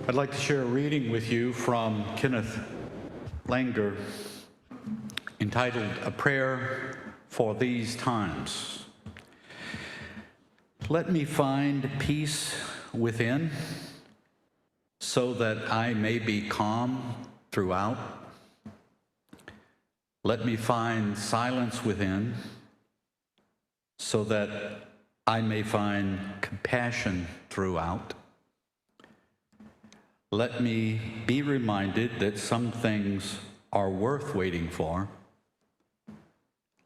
I'd like to share a reading with you from Kenneth Langer entitled A Prayer for These Times. Let me find peace within so that I may be calm throughout. Let me find silence within so that I may find compassion throughout. Let me be reminded that some things are worth waiting for.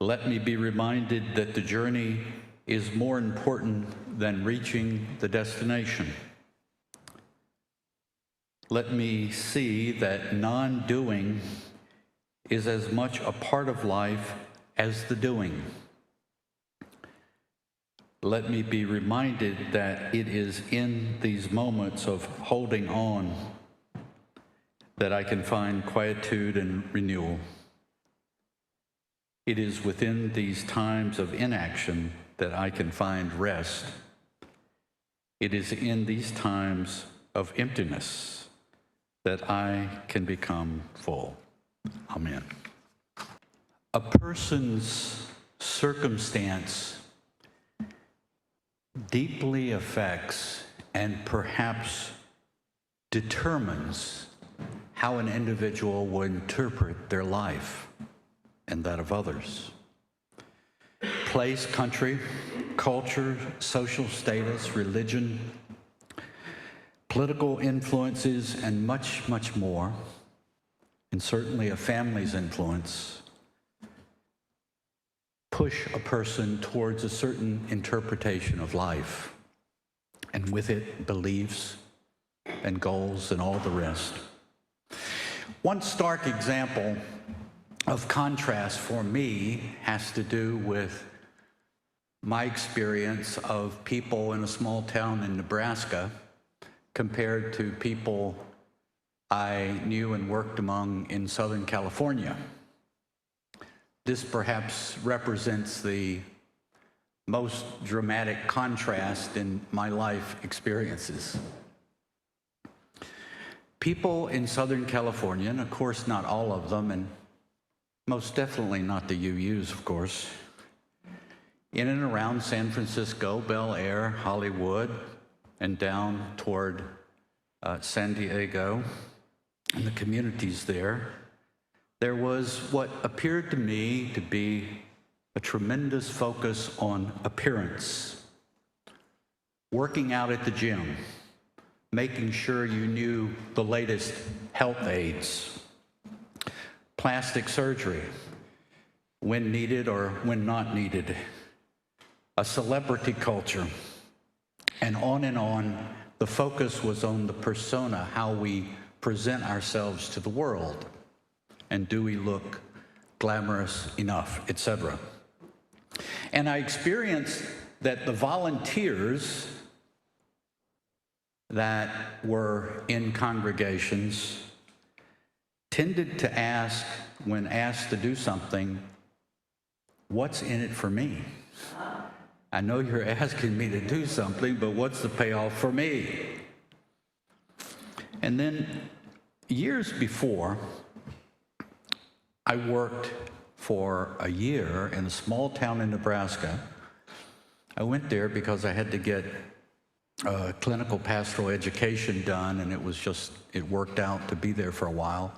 Let me be reminded that the journey is more important than reaching the destination. Let me see that non-doing is as much a part of life as the doing. Let me be reminded that it is in these moments of holding on that I can find quietude and renewal. It is within these times of inaction that I can find rest. It is in these times of emptiness that I can become full. Amen. A person's circumstance deeply affects and perhaps determines how an individual will interpret their life and that of others. Place, country, culture, social status, religion, political influences, and much, much more, and certainly a family's influence, push a person towards a certain interpretation of life, and with it, beliefs and goals and all the rest. One stark example of contrast for me has to do with my experience of people in a small town in Nebraska compared to people I knew and worked among in Southern California. This perhaps represents the most dramatic contrast in my life experiences. People in Southern California, and of course not all of them, and most definitely not the UUs, of course, in and around San Francisco, Bel Air, Hollywood, and down toward San Diego, and the communities there, there was what appeared to me to be a tremendous focus on appearance. Working out at the gym, making sure you knew the latest health aids, plastic surgery, when needed or when not needed, a celebrity culture, and on. The focus was on the persona, how we present ourselves to the world. And do we look glamorous enough, etc. And I experienced that the volunteers that were in congregations tended to ask, when asked to do something, what's in it for me? I know you're asking me to do something, but what's the payoff for me? And then years before, I worked for a year in a small town in Nebraska. I went there because I had to get clinical pastoral education done, and it worked out to be there for a while.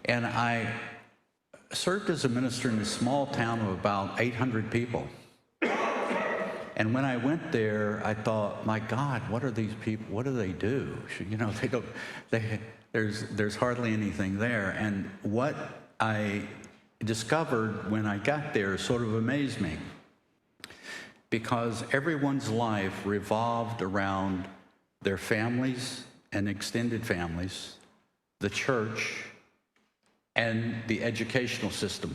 And I served as a minister in a small town of about 800 people. And when I went there, I thought, my God, what are these people? What do they do? You know, there's hardly anything there. And what I discovered when I got there sort of amazed me, because everyone's life revolved around their families and extended families, the church, and the educational system.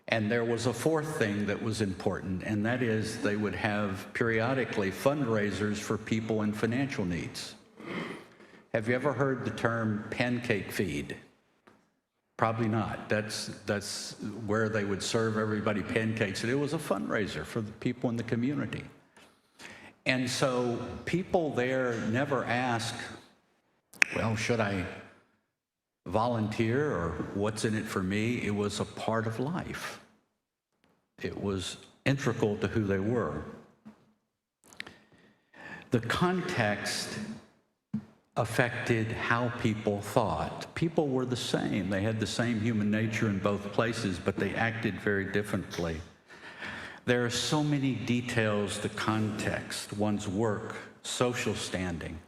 And there was a fourth thing that was important, and that is they would have periodically fundraisers for people in financial needs. Have you ever heard the term pancake feed? Probably not. That's where they would serve everybody pancakes, and it was a fundraiser for the people in the community. And so people there never asked well, should I volunteer or what's in it for me? It was a part of life. It was integral to who they were. The context affected how people thought. People were the same. They had the same human nature in both places, but they acted very differently. There are so many details to context: one's work, social standing,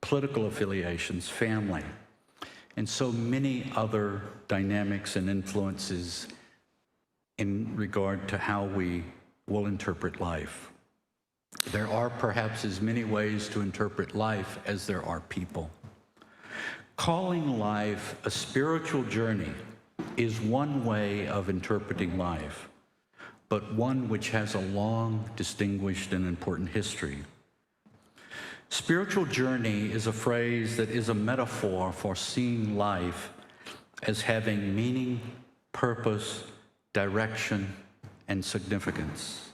political affiliations, family, and so many other dynamics and influences in regard to how we will interpret life. There are perhaps as many ways to interpret life as there are people. Calling life a spiritual journey is one way of interpreting life, but one which has a long, distinguished, and important history. Spiritual journey is a phrase that is a metaphor for seeing life as having meaning, purpose, direction, and significance.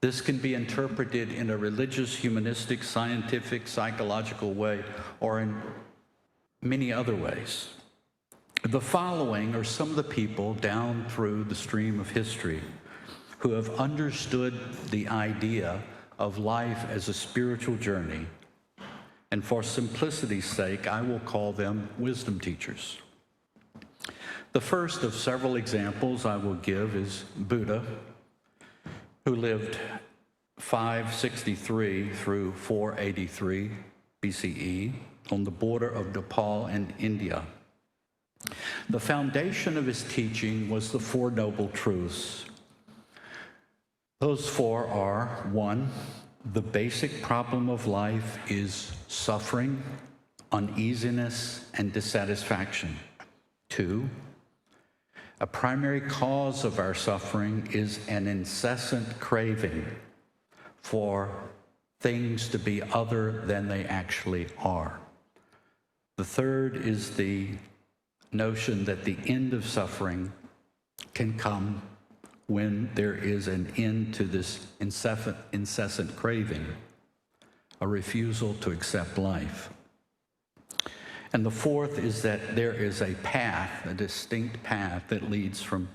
This can be interpreted in a religious, humanistic, scientific, psychological way, or in many other ways. The following are some of the people down through the stream of history who have understood the idea of life as a spiritual journey, and for simplicity's sake, I will call them wisdom teachers. The first of several examples I will give is Buddha, who lived 563 through 483 BCE on the border of Nepal and India. The foundation of his teaching was the Four Noble Truths. Those four are: 1, the basic problem of life is suffering, uneasiness, and dissatisfaction. 2, a primary cause of our suffering is an incessant craving for things to be other than they actually are. The third is the notion that the end of suffering can come when there is an end to this incessant craving, a refusal to accept life. And the fourth is that there is a path, a distinct path that leads from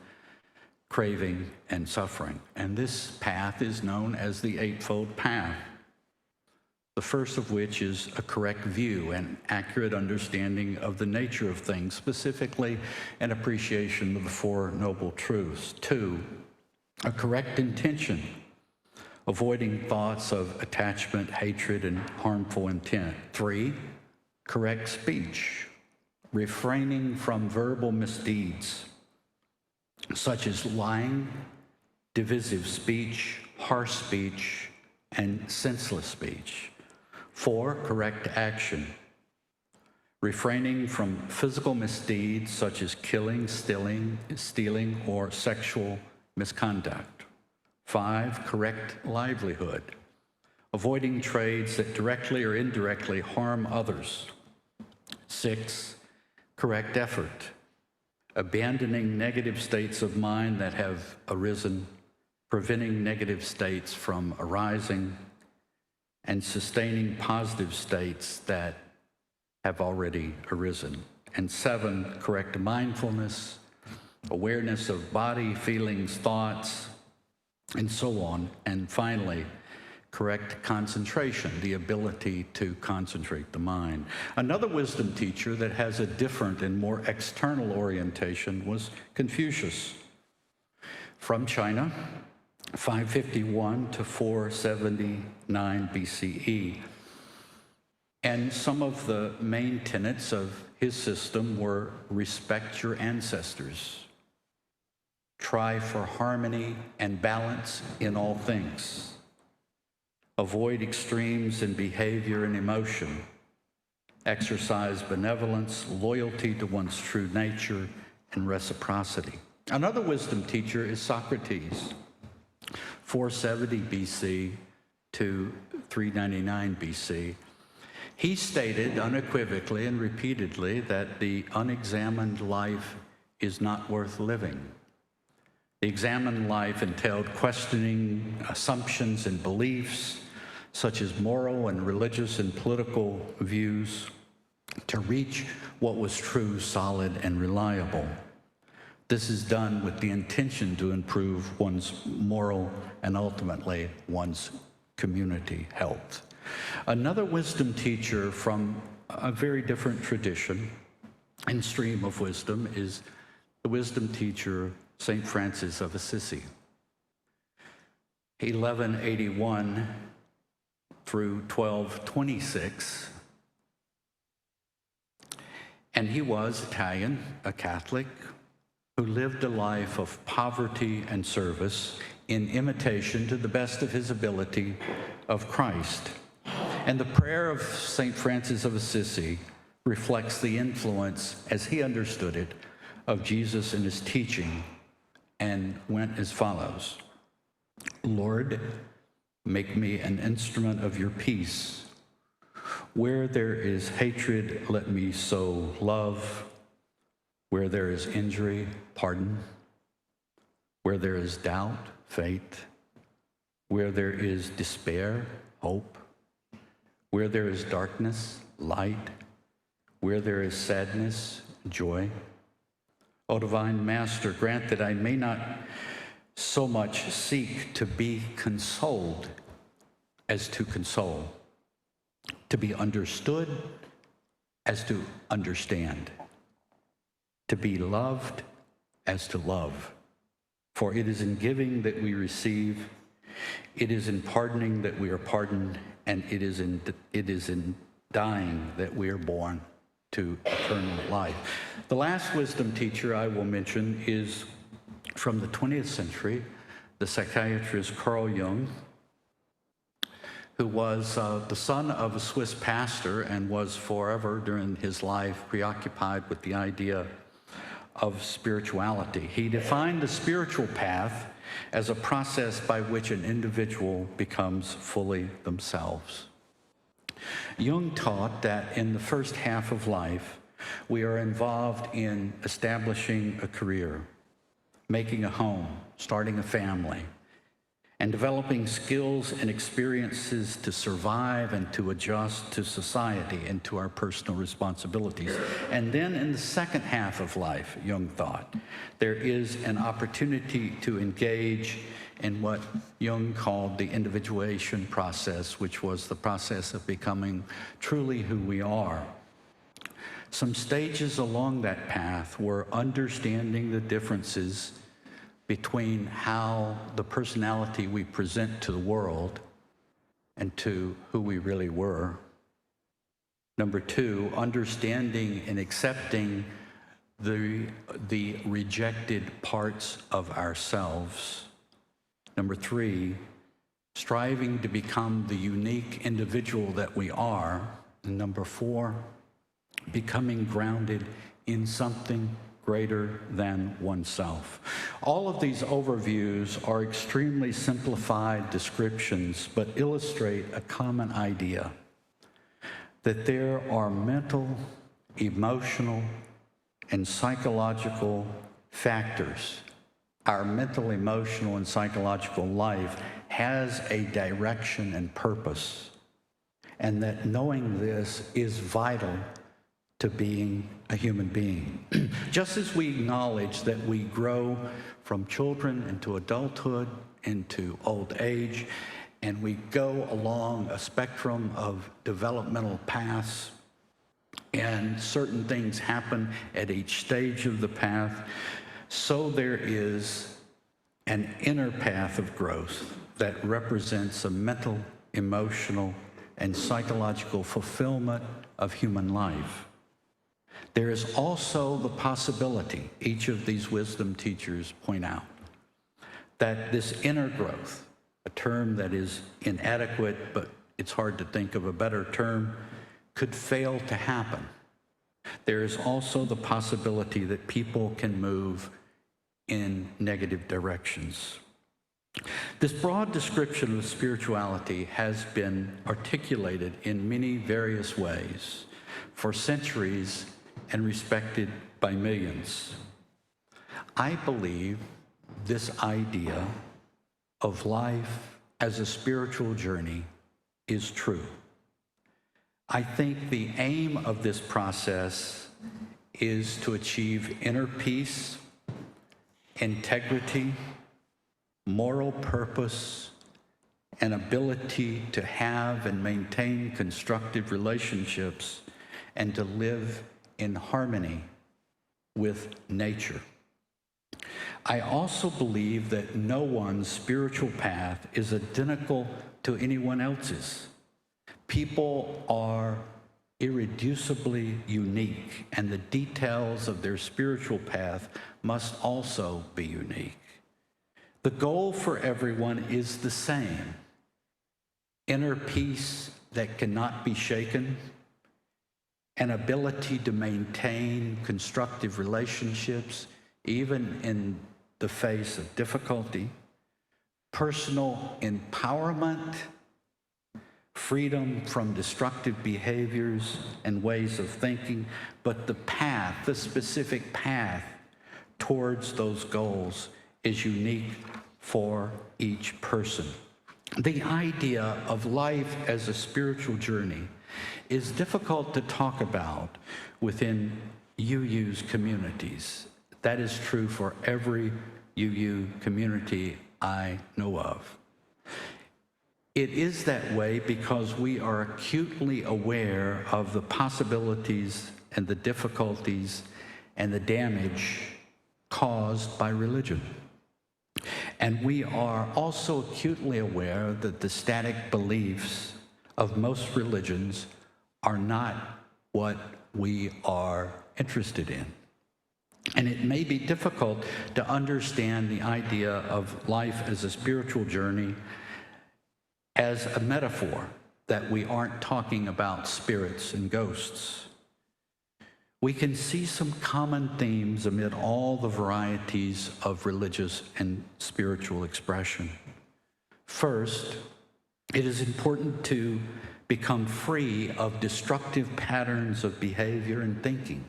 craving and suffering. And this path is known as the Eightfold Path, the first of which is a correct view and accurate understanding of the nature of things, specifically an appreciation of the Four Noble Truths. 2, a correct intention, avoiding thoughts of attachment, hatred, and harmful intent. 3, correct speech, refraining from verbal misdeeds, such as lying, divisive speech, harsh speech, and senseless speech. 4, correct action, refraining from physical misdeeds such as killing, stealing, or sexual misconduct. 5, correct livelihood, avoiding trades that directly or indirectly harm others. 6, correct effort, abandoning negative states of mind that have arisen, preventing negative states from arising, and sustaining positive states that have already arisen. And 7, correct mindfulness, awareness of body, feelings, thoughts, and so on. And finally, correct concentration, the ability to concentrate the mind. Another wisdom teacher that has a different and more external orientation was Confucius. From China, 551 to 479 BCE. And some of the main tenets of his system were: respect your ancestors, try for harmony and balance in all things, avoid extremes in behavior and emotion, exercise benevolence, loyalty to one's true nature, and reciprocity. Another wisdom teacher is Socrates, 470 BC to 399 BC. He stated unequivocally and repeatedly that the unexamined life is not worth living. The examined life entailed questioning assumptions and beliefs, such as moral and religious and political views, to reach what was true, solid, and reliable. This is done with the intention to improve one's moral and ultimately one's community health. Another wisdom teacher from a very different tradition and stream of wisdom is the wisdom teacher, St. Francis of Assisi. 1181 through 1226. And he was Italian, a Catholic, who lived a life of poverty and service in imitation, to the best of his ability, of Christ. And the prayer of St. Francis of Assisi reflects the influence, as he understood it, of Jesus in his teaching, and went as follows: Lord, make me an instrument of your peace. Where there is hatred, let me sow love. Where there is injury, pardon. Where there is doubt, faith. Where there is despair, hope. Where there is darkness, light. Where there is sadness, joy. O divine Master, grant that I may not so much seek to be consoled as to console, to be understood as to understand, to be loved as to love. For it is in giving that we receive, it is in pardoning that we are pardoned, and it is in dying that we are born to eternal life. The last wisdom teacher I will mention is from the 20th century, the psychiatrist Carl Jung, who was the son of a Swiss pastor and was forever during his life preoccupied with the idea of spirituality. He defined the spiritual path as a process by which an individual becomes fully themselves. Jung taught that in the first half of life, we are involved in establishing a career, making a home, starting a family, and developing skills and experiences to survive and to adjust to society and to our personal responsibilities. And then in the second half of life, Jung thought, there is an opportunity to engage in what Jung called the individuation process, which was the process of becoming truly who we are. Some stages along that path were understanding the differences between how the personality we present to the world and to who we really were. Number two, understanding and accepting the rejected parts of ourselves. Number three, striving to become the unique individual that we are. And number four, becoming grounded in something greater than oneself. All of these overviews are extremely simplified descriptions, but illustrate a common idea that there are mental, emotional, and psychological factors. Our mental, emotional, and psychological life has a direction and purpose, and that knowing this is vital to being a human being. Just as we acknowledge that we grow from children into adulthood, into old age, and we go along a spectrum of developmental paths, and certain things happen at each stage of the path, so there is an inner path of growth that represents a mental, emotional, and psychological fulfillment of human life. There is also the possibility, each of these wisdom teachers point out, that this inner growth, a term that is inadequate, but it's hard to think of a better term, could fail to happen. There is also the possibility that people can move in negative directions. This broad description of spirituality has been articulated in many various ways for centuries and respected by millions. I believe this idea of life as a spiritual journey is true. I think the aim of this process is to achieve inner peace, integrity, moral purpose, and ability to have and maintain constructive relationships and to live in harmony with nature. I also believe that no one's spiritual path is identical to anyone else's. People are irreducibly unique, and the details of their spiritual path must also be unique. The goal for everyone is the same: inner peace that cannot be shaken, an ability to maintain constructive relationships even in the face of difficulty, personal empowerment, freedom from destructive behaviors and ways of thinking, but the path, the specific path towards those goals is unique for each person. The idea of life as a spiritual journey is difficult to talk about within UU's communities. That is true for every UU community I know of. It is that way because we are acutely aware of the possibilities and the difficulties and the damage caused by religion. And we are also acutely aware that the static beliefs of most religions are not what we are interested in. And it may be difficult to understand the idea of life as a spiritual journey as a metaphor, that we aren't talking about spirits and ghosts. We can see some common themes amid all the varieties of religious and spiritual expression. First, it is important to become free of destructive patterns of behavior and thinking.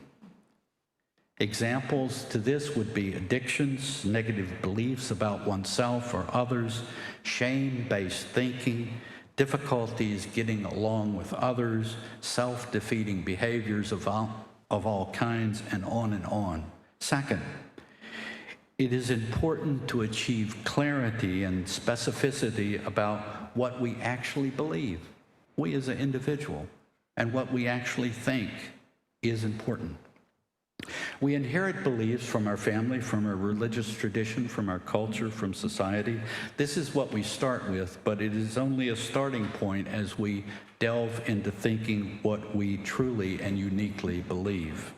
Examples to this would be addictions, negative beliefs about oneself or others, shame-based thinking, difficulties getting along with others, self-defeating behaviors of all kinds, and on and on. Second, it is important to achieve clarity and specificity about what we actually believe, we as an individual, and what we actually think is important. We inherit beliefs from our family, from our religious tradition, from our culture, from society. This is what we start with, but it is only a starting point as we delve into thinking what we truly and uniquely believe.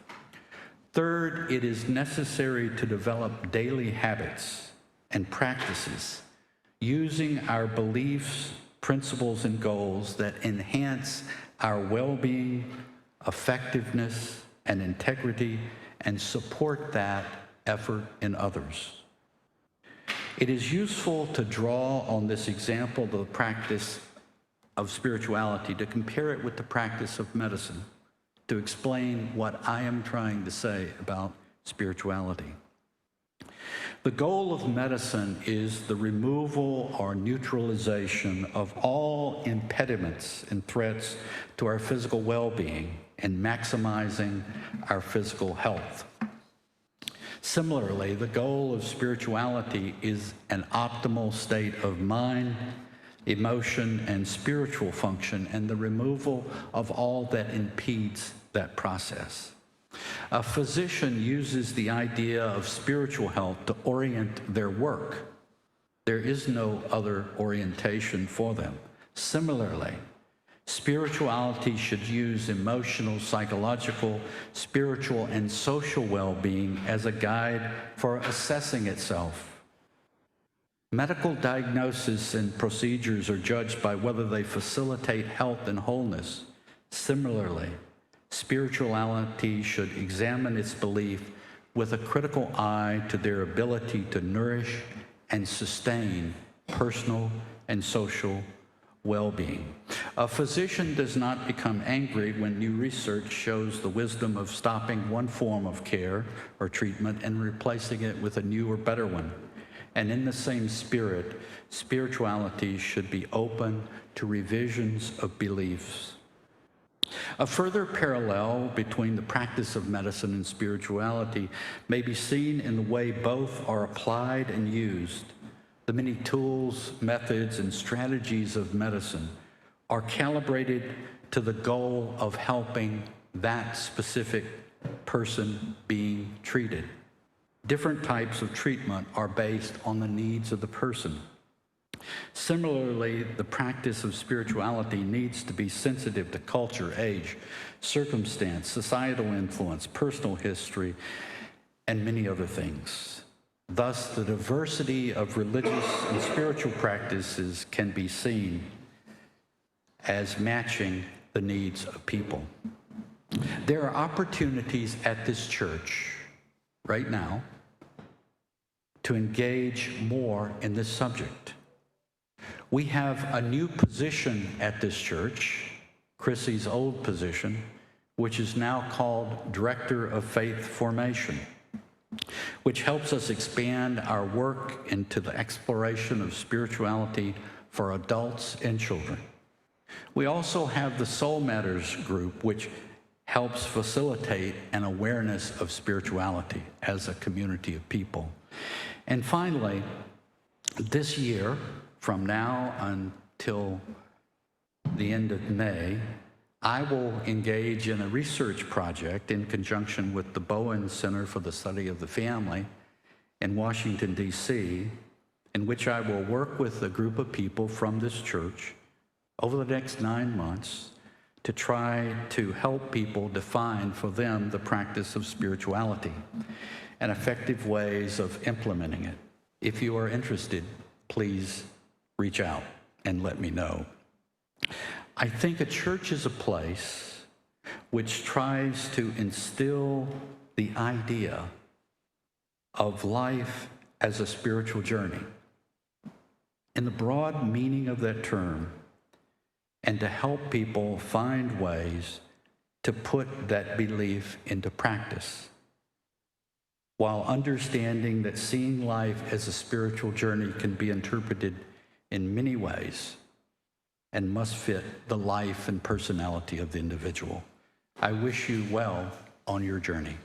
Third, it is necessary to develop daily habits and practices using our beliefs, principles, and goals that enhance our well-being, effectiveness, and integrity, and support that effort in others. It is useful to draw on this example, the practice of spirituality, to compare it with the practice of medicine, to explain what I am trying to say about spirituality. The goal of medicine is the removal or neutralization of all impediments and threats to our physical well-being and maximizing our physical health. Similarly, the goal of spirituality is an optimal state of mind, emotion, and spiritual function, and the removal of all that impedes that process. A physician uses the idea of spiritual health to orient their work. There is no other orientation for them. Similarly, spirituality should use emotional, psychological, spiritual, and social well-being as a guide for assessing itself. Medical diagnosis and procedures are judged by whether they facilitate health and wholeness. Similarly, spirituality should examine its belief with a critical eye to their ability to nourish and sustain personal and social well-being. A physician does not become angry when new research shows the wisdom of stopping one form of care or treatment and replacing it with a new or better one. And in the same spirit, spirituality should be open to revisions of beliefs. A further parallel between the practice of medicine and spirituality may be seen in the way both are applied and used. The many tools, methods, and strategies of medicine are calibrated to the goal of helping that specific person being treated. Different types of treatment are based on the needs of the person. Similarly, the practice of spirituality needs to be sensitive to culture, age, circumstance, societal influence, personal history, and many other things. Thus, the diversity of religious and spiritual practices can be seen as matching the needs of people. There are opportunities at this church right now to engage more in this subject. We have a new position at this church, Chrissy's old position, which is now called Director of Faith Formation, which helps us expand our work into the exploration of spirituality for adults and children. We also have the Soul Matters group, which helps facilitate an awareness of spirituality as a community of people. And finally, this year, from now until the end of May, I will engage in a research project in conjunction with the Bowen Center for the Study of the Family in Washington, D.C., in which I will work with a group of people from this church over the next 9 months to try to help people define for them the practice of spirituality and effective ways of implementing it. If you are interested, please reach out and let me know. I think a church is a place which tries to instill the idea of life as a spiritual journey in the broad meaning of that term, and to help people find ways to put that belief into practice, while understanding that seeing life as a spiritual journey can be interpreted in many ways and must fit the life and personality of the individual. I wish you well on your journey.